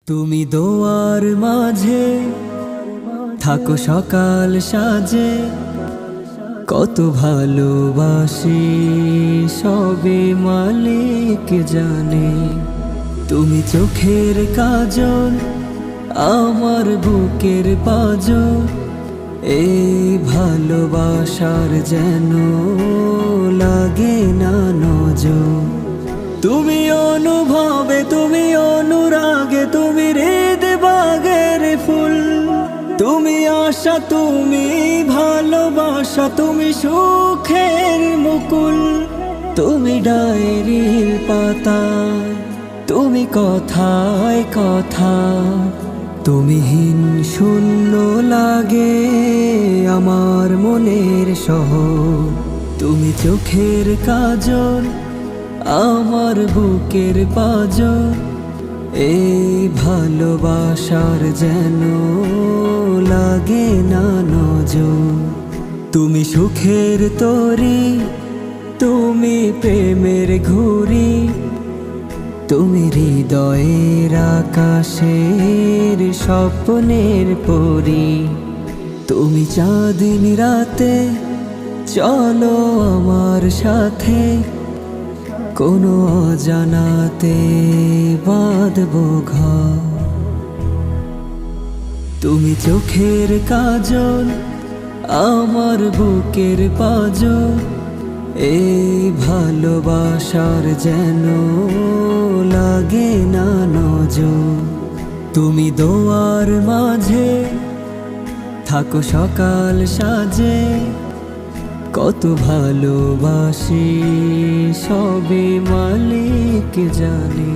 তুমি দোয়ার মাঝে থাকো সকাল সাজে, কত ভালোবাসি সবে মালিক জানে। তুমি চোখের কাজল, আমার বুকের পাঁজর, এই ভালোবাসার যেন লাগে না নজর। তুমি অনুভবে, তুমি অনুরাগে, তুমি হৃদ বাগের ফুল, তুমি আশা, তুমি ভালোবাসা, তুমি সুখের মুকুল। তুমি ডায়েরির পাতায়, তুমি কথায় কথা, তুমি হীন শূন্য লাগে আমার মনের শহর। তুমি চোখের কাজল, আমার বুকের পাঁজর, এই ভালোবাসার যেন লাগে না নজর। তুমি সুখের তরি, তুমি প্রেমের ঘুরি, তুমি হৃদয়ের আকাশের স্বপ্নের পরি। তুমি চাঁদিনী রাতে চলো আমার সাথে, কোনো অজানাতে বাঁধবো ঘর। তুমি চোখের কাজল, আমার বুকের পাঁজর, এই ভালোবাসার যেন লাগে না নজর। তুমি দোয়ার মাঝে থাকো সকাল সাজে, কত ভালোবাসি সবে মালিক জানে।